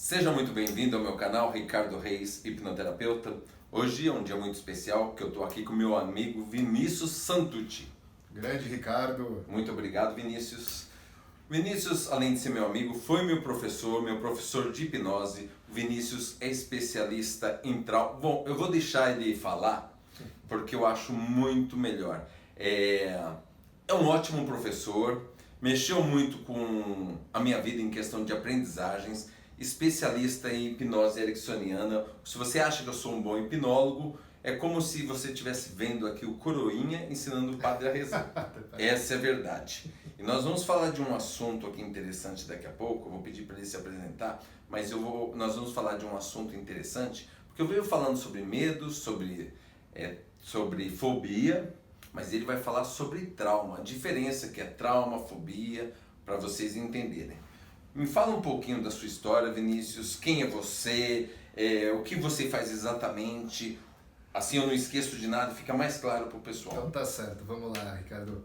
Seja muito bem-vindo ao meu canal Ricardo Reis, hipnoterapeuta. Hoje é um dia muito especial porque eu estou aqui com meu amigo Vinícius Santucci. Grande Ricardo. Muito obrigado, Vinícius. Vinícius, além de ser meu amigo, foi meu professor de hipnose. Vinícius é especialista em trauma. Bom, eu vou deixar ele falar porque eu acho muito melhor. É um ótimo professor, mexeu muito com a minha vida em questão de aprendizagens, especialista em hipnose ericksoniana. Se você acha que eu sou um bom hipnólogo, é como se você estivesse vendo aqui o Coroinha ensinando o padre a rezar. Essa é a verdade. E nós vamos falar de um assunto aqui interessante daqui a pouco, eu vou pedir para ele se apresentar, mas nós vamos falar de um assunto interessante, porque eu venho falando sobre medo, sobre fobia, mas ele vai falar sobre trauma, a diferença que é trauma, fobia, para vocês entenderem. Me fala um pouquinho da sua história, Vinícius, quem é você, o que você faz exatamente, assim eu não esqueço de nada, fica mais claro para o pessoal. Então tá certo, vamos lá, Ricardo.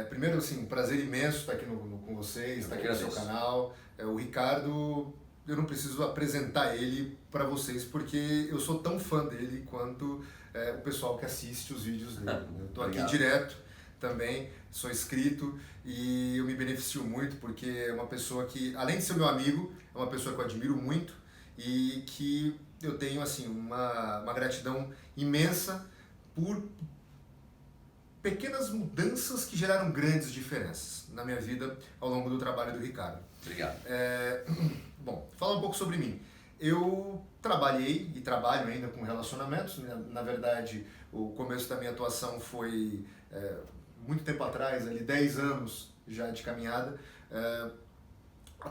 Primeiro, assim, um prazer imenso estar aqui com vocês, estar aqui no seu canal. O Ricardo, eu não preciso apresentar ele para vocês, porque eu sou tão fã dele quanto o pessoal que assiste os vídeos dele. Eu tô aqui direto também, sou inscrito e eu me beneficio muito porque é uma pessoa que, além de ser meu amigo, é uma pessoa que eu admiro muito e que eu tenho assim uma gratidão imensa por pequenas mudanças que geraram grandes diferenças na minha vida ao longo do trabalho do Ricardo. Obrigado. Bom, falar um pouco sobre mim. Eu trabalhei e trabalho ainda com relacionamentos. Na verdade, o começo da minha atuação foi muito tempo atrás, ali 10 anos já de caminhada,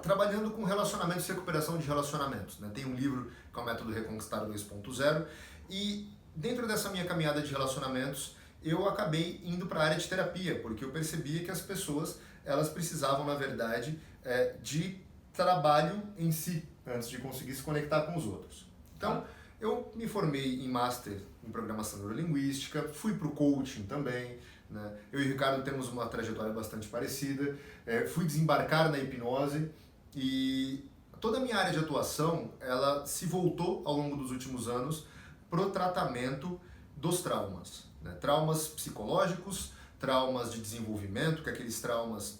trabalhando com relacionamentos e recuperação de relacionamentos. Tem um livro que é o Método Reconquistar 2.0 e dentro dessa minha caminhada de relacionamentos eu acabei indo para a área de terapia, porque eu percebia que as pessoas elas precisavam, na verdade, de trabalho em si, antes de conseguir se conectar com os outros. Então, eu me formei em Master em Programação Neurolinguística, fui para o coaching também, né? Eu e o Ricardo temos uma trajetória bastante parecida, fui desembarcar na hipnose e toda a minha área de atuação, ela se voltou ao longo dos últimos anos para o tratamento dos traumas, né? Traumas psicológicos, traumas de desenvolvimento, que é aqueles traumas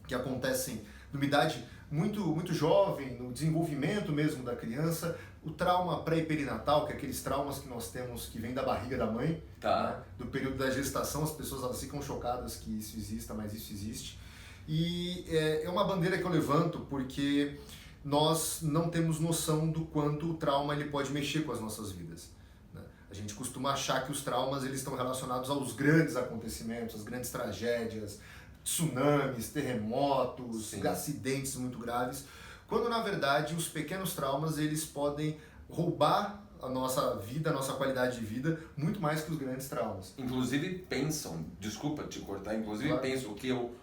que acontecem numa idade muito jovem, no desenvolvimento mesmo da criança, o trauma pré-perinatal, que é aqueles traumas que nós temos que vem da barriga da mãe, né? Do período da gestação, as pessoas elas ficam chocadas que isso exista, mas isso existe. E é uma bandeira que eu levanto porque nós não temos noção do quanto o trauma ele pode mexer com as nossas vidas, né? A gente costuma achar que os traumas eles estão relacionados aos grandes acontecimentos, às grandes tragédias, tsunamis, terremotos, sim, acidentes muito graves, quando na verdade os pequenos traumas eles podem roubar a nossa vida, a nossa qualidade de vida, muito mais que os grandes traumas. Inclusive pensam, desculpa te cortar, inclusive claro, pensam o que eu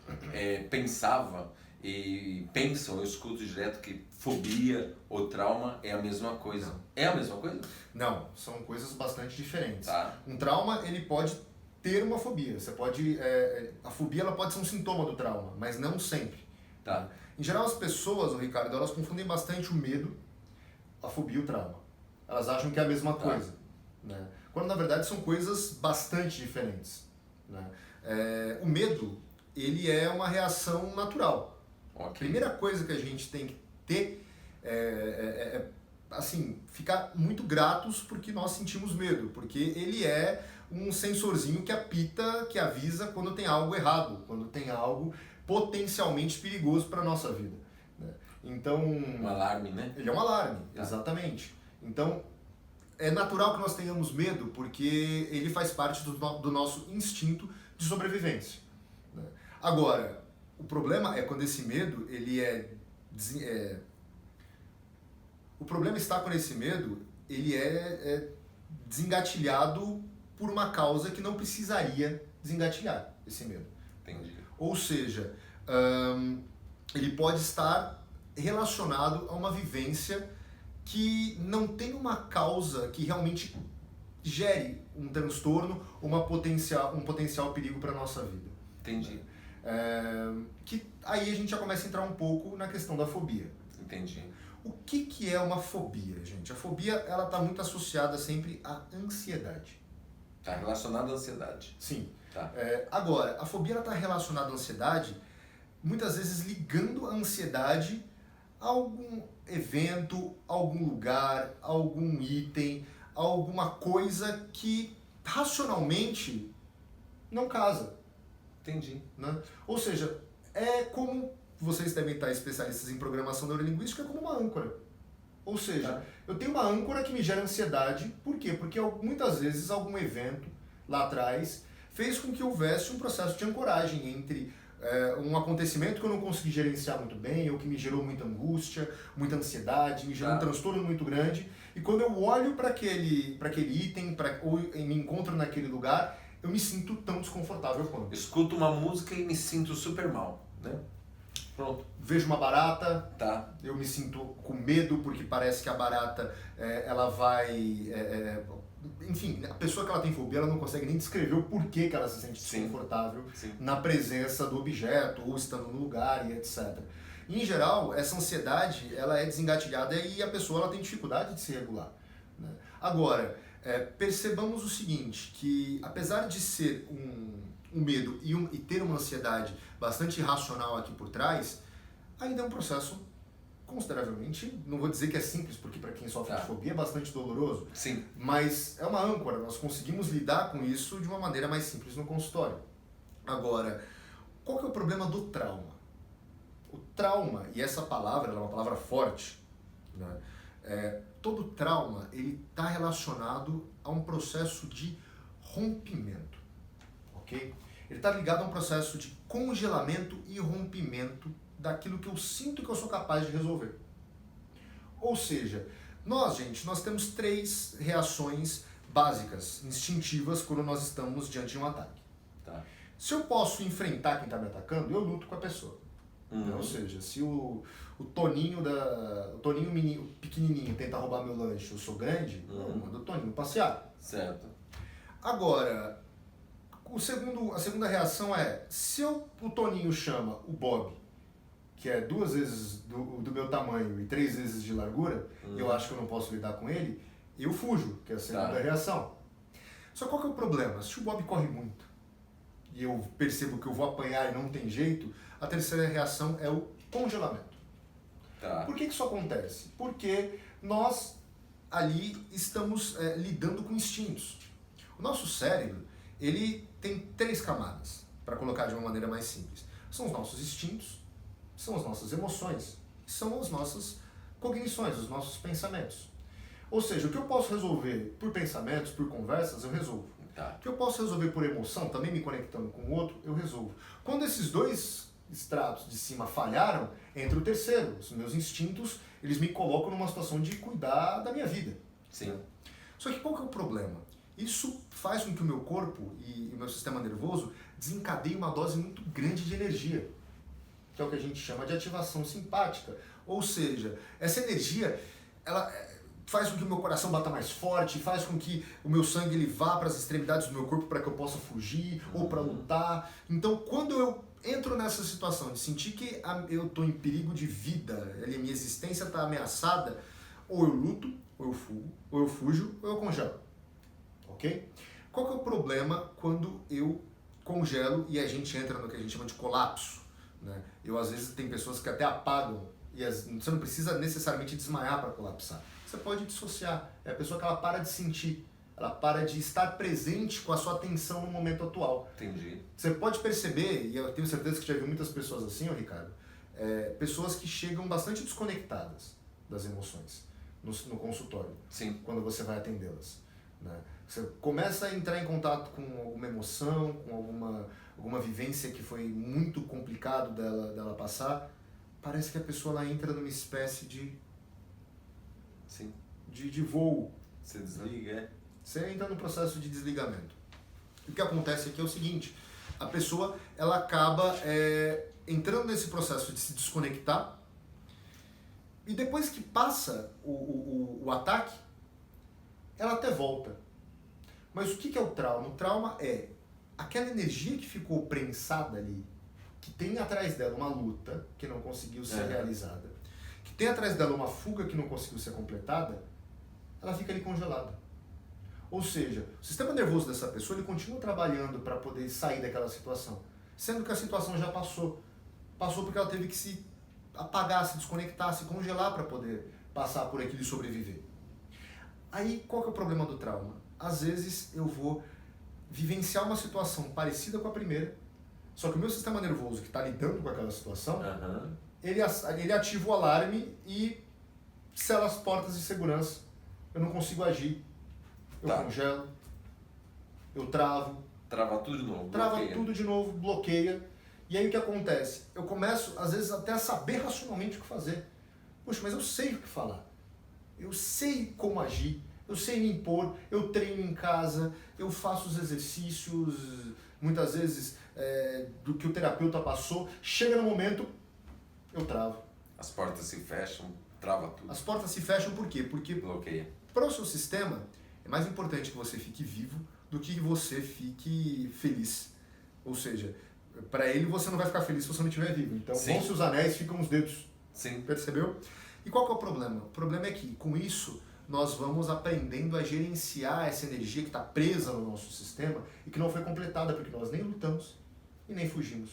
pensava e pensam, eu escuto direto que fobia ou trauma é a mesma coisa. Não. É a mesma coisa? Não, são coisas bastante diferentes. Tá. Um trauma ele pode ter uma fobia. Você pode, a fobia ela pode ser um sintoma do trauma, mas não sempre. Tá. Em geral as pessoas, Ricardo, elas confundem bastante o medo, a fobia e o trauma. Elas acham que é a mesma coisa, né? Quando na verdade são coisas bastante diferentes, né? O medo ele é uma reação natural. Okay. A primeira coisa que a gente tem que ter assim, ficar muito gratos porque nós sentimos medo, porque ele é um sensorzinho que apita, que avisa quando tem algo errado, quando tem algo potencialmente perigoso para a nossa vida, né? Então, um alarme, né? Ele é um alarme, exatamente. Então, é natural que nós tenhamos medo porque ele faz parte do nosso instinto de sobrevivência, né? Agora, o problema é quando esse medo, o problema está quando esse medo, ele é desengatilhado por uma causa que não precisaria desengatilhar esse medo. Entendi. Ou seja, ele pode estar relacionado a uma vivência que não tem uma causa que realmente gere um transtorno ou um potencial perigo para a nossa vida. Entendi. Que aí a gente já começa a entrar um pouco na questão da fobia. Entendi. O que é uma fobia, gente? A fobia, ela está muito associada sempre à ansiedade. Está relacionado à ansiedade. Sim. Tá. Agora, a fobia está relacionada à ansiedade, muitas vezes ligando a ansiedade a algum evento, algum lugar, algum item, alguma coisa que racionalmente não casa. Entendi. Né? Ou seja, é como, vocês devem estar especialistas em programação neurolinguística, é como uma âncora. Ou seja, eu tenho uma âncora que me gera ansiedade, por quê? Porque muitas vezes algum evento lá atrás fez com que houvesse um processo de ancoragem entre um acontecimento que eu não consegui gerenciar muito bem, ou que me gerou muita angústia, muita ansiedade, me gerou um transtorno muito grande, e quando eu olho para aquele item, ou me encontro naquele lugar, eu me sinto tão desconfortável quanto. Escuto uma música e me sinto super mal, né? Pronto. Vejo uma barata, Tá. eu me sinto com medo porque parece que a barata ela vai... enfim, a pessoa que ela tem fobia, ela não consegue nem descrever o porquê que ela se sente desconfortável na presença do objeto ou estando no lugar e etc. Em geral, essa ansiedade ela é desengatilhada e a pessoa ela tem dificuldade de se regular. Né? Agora, percebamos o seguinte, que apesar de ser um medo e ter uma ansiedade bastante irracional aqui por trás, ainda é um processo consideravelmente, não vou dizer que é simples, porque para quem sofre de fobia é bastante doloroso, Sim. mas é uma âncora, nós conseguimos lidar com isso de uma maneira mais simples no consultório. Agora, qual que é o problema do trauma? O trauma, e essa palavra ela é uma palavra forte, né? Todo trauma ele está relacionado a um processo de rompimento, ok? Ele está ligado a um processo de congelamento e rompimento daquilo que eu sinto que eu sou capaz de resolver. Ou seja, nós temos 3 reações básicas, instintivas, quando nós estamos diante de um ataque. Tá. Se eu posso enfrentar quem está me atacando, eu luto com a pessoa. Ou seja, se o Toninho pequenininho tenta roubar meu lanche, eu sou grande, eu mando o Toninho passear. Certo. Agora, a segunda reação é, se o Toninho chama o Bob, que é 2 vezes do meu tamanho e 3 vezes de largura, eu acho que eu não posso lidar com ele, eu fujo, que é a segunda reação. Só qual que é o problema? Se o Bob corre muito e eu percebo que eu vou apanhar e não tem jeito, a terceira reação é o congelamento. Tá. Por que isso acontece? Porque nós ali estamos lidando com instintos. O nosso cérebro, ele tem 3 camadas, para colocar de uma maneira mais simples. São os nossos instintos, são as nossas emoções, são as nossas cognições, os nossos pensamentos. Ou seja, o que eu posso resolver por pensamentos, por conversas, eu resolvo. Tá. O que eu posso resolver por emoção, também me conectando com o outro, eu resolvo. Quando esses 2 estratos de cima falharam, entra o terceiro. Os meus instintos, eles me colocam numa situação de cuidar da minha vida. Sim. Só que qual que é o problema? Isso faz com que o meu corpo e o meu sistema nervoso desencadeiem uma dose muito grande de energia, que é o que a gente chama de ativação simpática. Ou seja, essa energia, ela faz com que o meu coração bata mais forte, faz com que o meu sangue ele vá para as extremidades do meu corpo para que eu possa fugir ou para lutar. Então, quando eu entro nessa situação de sentir que eu estou em perigo de vida, a minha existência está ameaçada, ou eu luto, ou eu fugo, ou eu fujo, ou eu congelo. Ok? Qual que é o problema quando eu congelo e a gente entra no que a gente chama de colapso? Né? Às vezes, tem pessoas que até apagam, e você não precisa necessariamente desmaiar para colapsar. Você pode dissociar. É a pessoa que ela para de sentir, ela para de estar presente com a sua atenção no momento atual. Entendi. Você pode perceber, e eu tenho certeza que já vi muitas pessoas assim, Ricardo, pessoas que chegam bastante desconectadas das emoções no consultório. Sim. Quando você vai atendê-las. Né? Você começa a entrar em contato com alguma emoção, com alguma vivência que foi muito complicado dela passar, parece que a pessoa ela entra numa espécie de voo. Você desliga, Você entra no processo de desligamento. O que acontece aqui é o seguinte, a pessoa ela acaba entrando nesse processo de se desconectar e depois que passa o ataque, ela até volta. Mas o que é o trauma? O trauma é aquela energia que ficou prensada ali, que tem atrás dela uma luta que não conseguiu ser realizada, que tem atrás dela uma fuga que não conseguiu ser completada, ela fica ali congelada. Ou seja, o sistema nervoso dessa pessoa ele continua trabalhando para poder sair daquela situação, sendo que a situação já passou. Passou porque ela teve que se apagar, se desconectar, se congelar para poder passar por aquilo e sobreviver. Aí, qual que é o problema do trauma? Às vezes eu vou vivenciar uma situação parecida com a primeira, só que o meu sistema nervoso que está lidando com aquela situação, ele ativa o alarme e sela as portas de segurança. Eu não consigo agir. Eu congelo, eu travo. Trava tudo de novo. Trava bloqueia. tudo de novo, bloqueia. E aí o que acontece? Eu começo, às vezes, até a saber racionalmente o que fazer. Poxa, mas eu sei o que falar. Eu sei como agir. Eu sei me impor. Eu treino em casa. Eu faço os exercícios, muitas vezes, do que o terapeuta passou. Chega no momento, eu travo. As portas se fecham, trava tudo. As portas se fecham por quê? Porque bloqueia. para o seu sistema, é mais importante que você fique vivo do que você fique feliz. Ou seja, para ele você não vai ficar feliz se você não estiver vivo. Então, vão-se os anéis, ficam os dedos. Sim. Percebeu? E qual que é o problema? O problema é que, com isso, nós vamos aprendendo a gerenciar essa energia que está presa no nosso sistema e que não foi completada porque nós nem lutamos e nem fugimos.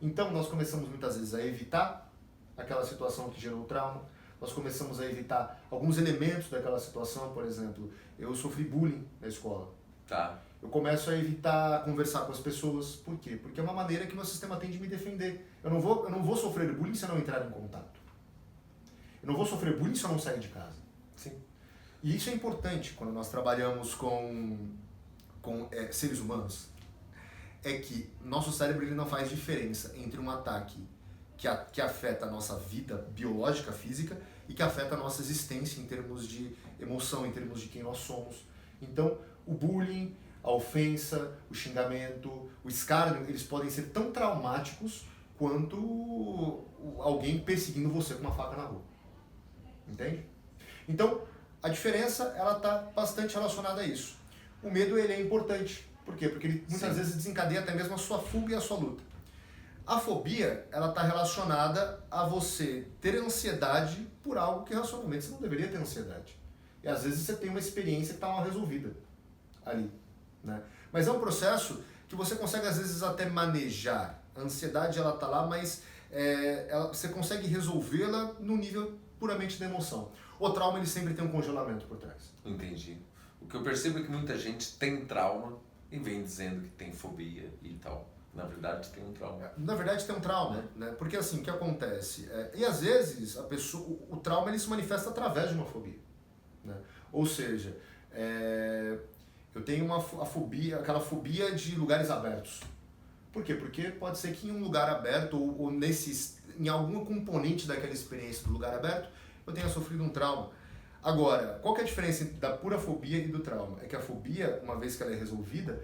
Então, nós começamos muitas vezes a evitar aquela situação que gerou o trauma. Nós começamos a evitar alguns elementos daquela situação. Por exemplo, eu sofri bullying na escola. Eu começo a evitar conversar com as pessoas. Por quê? Porque é uma maneira que meu sistema tem de me defender. Eu não vou sofrer bullying se eu não entrar em contato. Eu não vou sofrer bullying se eu não sair de casa. Sim. E isso é importante quando nós trabalhamos com seres humanos. É que nosso cérebro ele não faz diferença entre um ataque que afeta a nossa vida biológica, física, e que afeta a nossa existência em termos de emoção, em termos de quem nós somos. Então, o bullying, a ofensa, o xingamento, o escárnio, eles podem ser tão traumáticos quanto alguém perseguindo você com uma faca na rua. Entende? Então, a diferença ela está bastante relacionada a isso. O medo ele é importante. Por quê? Porque ele muitas vezes desencadeia até mesmo a sua fuga e a sua luta. A fobia, ela está relacionada a você ter ansiedade por algo que racionalmente você não deveria ter ansiedade. E às vezes você tem uma experiência que está mal resolvida ali, né? Mas é um processo que você consegue às vezes até manejar. A ansiedade ela está lá, mas você consegue resolvê-la no nível puramente da emoção. O trauma ele sempre tem um congelamento por trás. Entendi. O que eu percebo é que muita gente tem trauma e vem dizendo que tem fobia e tal. Na verdade tem um trauma. Na verdade tem um trauma, né? Porque assim, o que acontece? E às vezes a pessoa, o trauma ele se manifesta através de uma fobia, né? Ou seja, eu tenho a fobia, aquela fobia de lugares abertos. Por quê? Porque pode ser que em um lugar aberto ou em algum componente daquela experiência do lugar aberto eu tenha sofrido um trauma. Agora, qual que é a diferença da pura fobia e do trauma? É que a fobia, uma vez que ela é resolvida,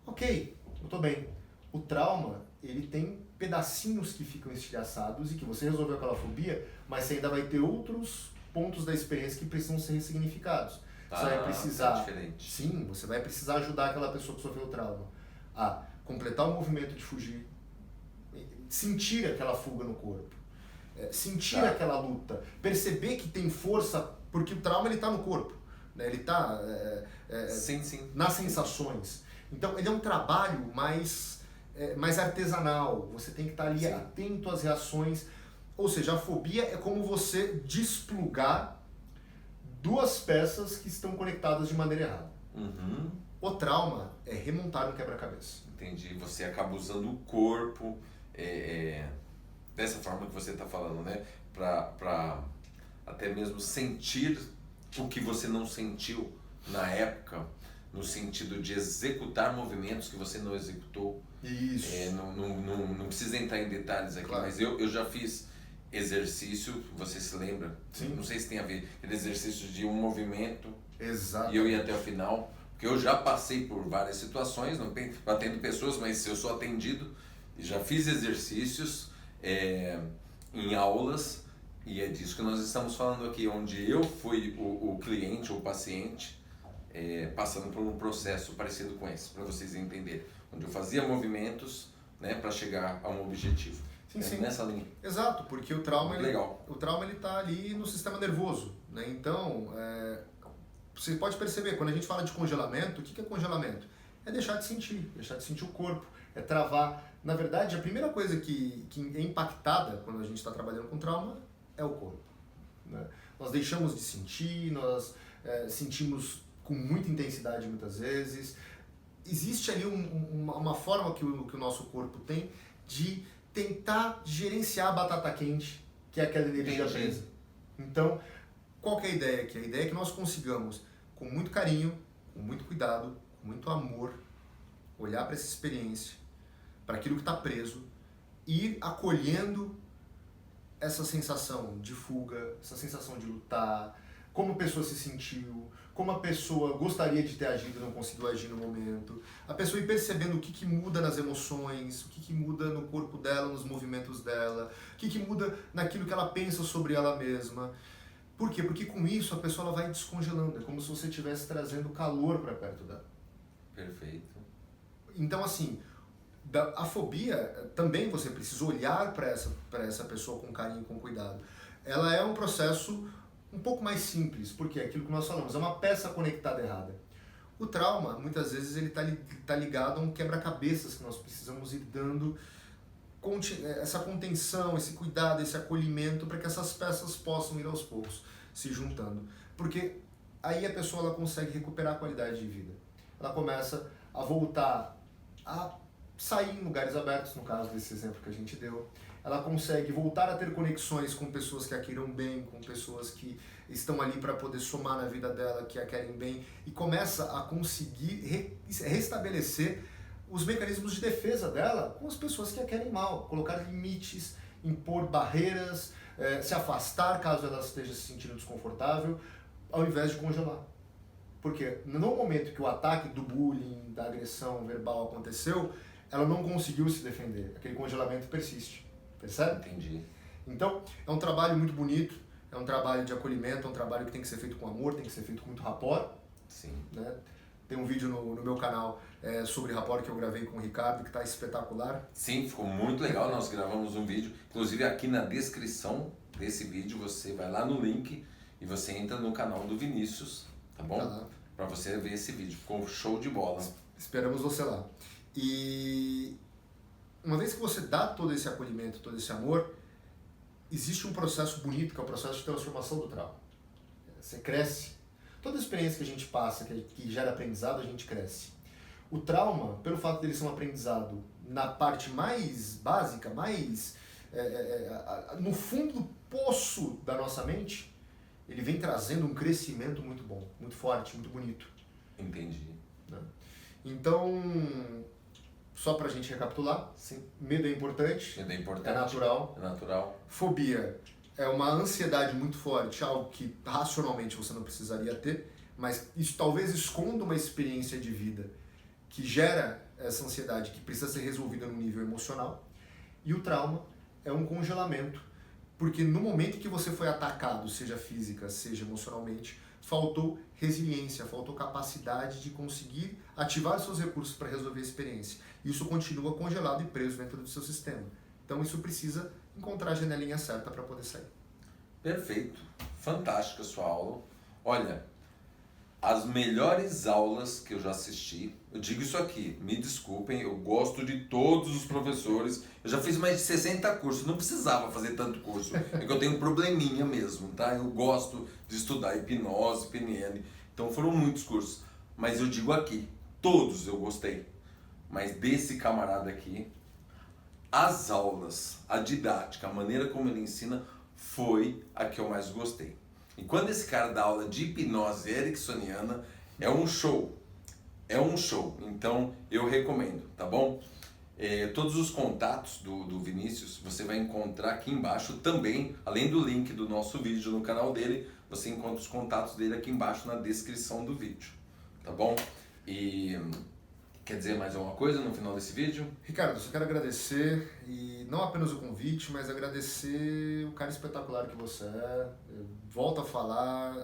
ok, eu tô bem. O trauma, ele tem pedacinhos que ficam estilhaçados e que você resolveu aquela fobia, mas você ainda vai ter outros pontos da experiência que precisam ser ressignificados. Você vai precisar, sim, você vai precisar ajudar aquela pessoa que sofreu o trauma a completar o movimento de fugir, sentir aquela fuga no corpo, sentir aquela luta, perceber que tem força, porque o trauma ele está no corpo, né? Ele está nas sensações. Então ele é um trabalho mais artesanal, você tem que estar ali atento às reações, ou seja, a fobia é como você desplugar duas peças que estão conectadas de maneira errada. Uhum. O trauma é remontar um quebra-cabeça. Entendi. Você acaba usando o corpo dessa forma que você está falando, né? Para até mesmo sentir o que você não sentiu na época, no sentido de executar movimentos que você não executou. Isso. Não precisa entrar em detalhes aqui, claro. Mas eu já fiz exercício, você se lembra? Sim. Não sei se tem a ver, aquele exercício de um movimento. Exato. E eu ia até o final, porque eu já passei por várias situações, não atendo pessoas, mas eu sou atendido e já fiz exercícios em aulas, e é disso que nós estamos falando aqui, onde eu fui o cliente ou paciente passando por um processo parecido com esse, para vocês entenderem, onde eu fazia movimentos, né, para chegar a um objetivo. Sim, sim. Nessa linha. Exato, porque o trauma Legal. ele está ali no sistema nervoso, né? Então, você pode perceber, quando a gente fala de congelamento, o que é congelamento? É deixar de sentir o corpo, é travar. Na verdade, a primeira coisa que é impactada quando a gente está trabalhando com trauma é o corpo, né? Nós deixamos de sentir, nós sentimos com muita intensidade muitas vezes. Existe ali uma forma que o nosso corpo tem de tentar gerenciar a batata quente, que é aquela energia presa. Então, qual que é a ideia aqui? A ideia é que nós consigamos, com muito carinho, com muito cuidado, com muito amor, olhar para essa experiência, para aquilo que está preso, ir acolhendo essa sensação de fuga, essa sensação de lutar, como a pessoa se sentiu, como a pessoa gostaria de ter agido e não conseguiu agir no momento, a pessoa ir percebendo o que muda nas emoções, o que muda no corpo dela, nos movimentos dela, o que muda naquilo que ela pensa sobre ela mesma. Por quê? Porque com isso a pessoa ela vai descongelando, é como se você estivesse trazendo calor para perto dela. Perfeito. Então, assim, a fobia também você precisa olhar para essa pessoa com carinho, com cuidado. Ela é um processo um pouco mais simples, porque é aquilo que nós falamos, é uma peça conectada errada. O trauma, muitas vezes, ele tá ligado a um quebra-cabeças que nós precisamos ir dando essa contenção, esse cuidado, esse acolhimento, para que essas peças possam ir aos poucos se juntando. Porque aí a pessoa ela consegue recuperar a qualidade de vida. Ela começa a voltar a sair em lugares abertos, no caso desse exemplo que a gente deu. Ela consegue voltar a ter conexões com pessoas que a queiram bem, com pessoas que estão ali para poder somar na vida dela, que a querem bem, e começa a conseguir restabelecer os mecanismos de defesa dela com as pessoas que a querem mal, colocar limites, impor barreiras, se afastar caso ela esteja se sentindo desconfortável, ao invés de congelar. Porque no momento que o ataque do bullying, da agressão verbal aconteceu, ela não conseguiu se defender, aquele congelamento persiste. Percebe? Entendi. Então, é um trabalho muito bonito, é um trabalho de acolhimento, é um trabalho que tem que ser feito com amor, tem que ser feito com muito rapport. Sim. Né? Tem um vídeo no meu canal sobre rapport que eu gravei com o Ricardo, que está espetacular. Sim, ficou muito legal, nós gravamos um vídeo, inclusive aqui na descrição desse vídeo você vai lá no link e você entra no canal do Vinícius, tá bom? Tá. Para você ver esse vídeo, ficou show de bola. Esperamos você lá. E uma vez que você dá todo esse acolhimento, todo esse amor, existe um processo bonito, que é o processo de transformação do trauma. Você cresce. Toda experiência que a gente passa, que gera aprendizado, a gente cresce. O trauma, pelo fato dele ser um aprendizado na parte mais básica, mais no fundo do poço da nossa mente, ele vem trazendo um crescimento muito bom, muito forte, muito bonito. Entendi. Né? Então, só pra gente recapitular, sim, medo é importante, Medo é importante. é natural. É natural. Fobia é uma ansiedade muito forte, algo que racionalmente você não precisaria ter, mas isso talvez esconda uma experiência de vida que gera essa ansiedade que precisa ser resolvida no nível emocional. E o trauma é um congelamento, porque no momento que você foi atacado, seja física, seja emocionalmente, faltou resiliência, faltou capacidade de conseguir ativar os seus recursos para resolver a experiência. Isso continua congelado e preso dentro do seu sistema. Então isso precisa encontrar a janelinha certa para poder sair. Perfeito. Fantástica a sua aula. Olha, as melhores aulas que eu já assisti, eu digo isso aqui, me desculpem, eu gosto de todos os professores, eu já fiz mais de 60 cursos, não precisava fazer tanto curso, é que eu tenho um probleminha mesmo, tá? Eu gosto de estudar hipnose, PNL, então foram muitos cursos, mas eu digo aqui, todos eu gostei, mas desse camarada aqui, as aulas, a didática, a maneira como ele ensina, foi a que eu mais gostei. E quando esse cara dá aula de hipnose ericksoniana, é um show. É um show. Então, eu recomendo, tá bom? Todos os contatos do Vinícius você vai encontrar aqui embaixo também, além do link do nosso vídeo no canal dele, você encontra os contatos dele aqui embaixo na descrição do vídeo, tá bom? E quer dizer mais alguma coisa no final desse vídeo? Ricardo, eu só quero agradecer, e não apenas o convite, mas agradecer o cara espetacular que você é. Volto a falar,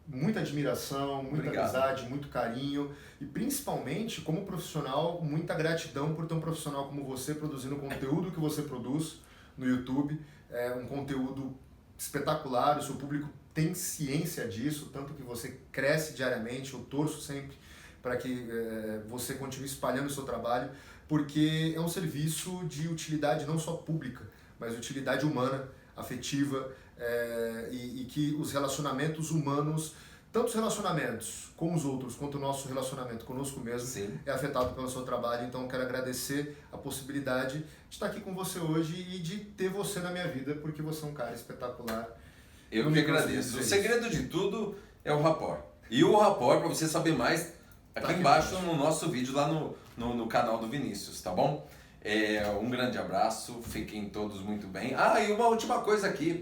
muita admiração, muita Obrigado. amizade, muito carinho e principalmente, como profissional, muita gratidão por ter um profissional como você produzindo o conteúdo que você produz no YouTube. É um conteúdo espetacular, o seu público tem ciência disso, tanto que você cresce diariamente. Eu torço sempre para que você continue espalhando o seu trabalho, porque é um serviço de utilidade não só pública, mas utilidade humana, afetiva, e que os relacionamentos humanos, tanto os relacionamentos com os outros, quanto o nosso relacionamento conosco mesmo, Sim. é afetado pelo seu trabalho. Então, eu quero agradecer a possibilidade de estar aqui com você hoje e de ter você na minha vida, porque você é um cara espetacular. Eu Não que me canso de agradeço. dizer O isso. segredo de tudo é o rapport. E o rapport, para você saber mais, aqui aqui embaixo embaixo. no nosso vídeo lá no canal do Vinícius, tá bom? Um grande abraço, fiquem todos muito bem. Ah, e uma última coisa aqui,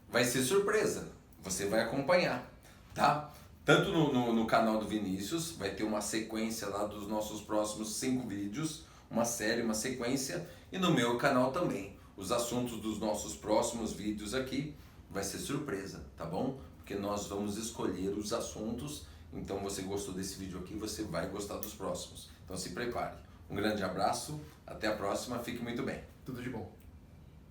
vai ser surpresa, você vai acompanhar, tá? Tanto no canal do Vinícius, vai ter uma sequência lá dos nossos próximos 5 vídeos, uma série, uma sequência, e no meu canal também. Os assuntos dos nossos próximos vídeos aqui vai ser surpresa, tá bom? Porque nós vamos escolher os assuntos, então você gostou desse vídeo aqui, você vai gostar dos próximos. Então se prepare. Um grande abraço, até a próxima, fique muito bem. Tudo de bom.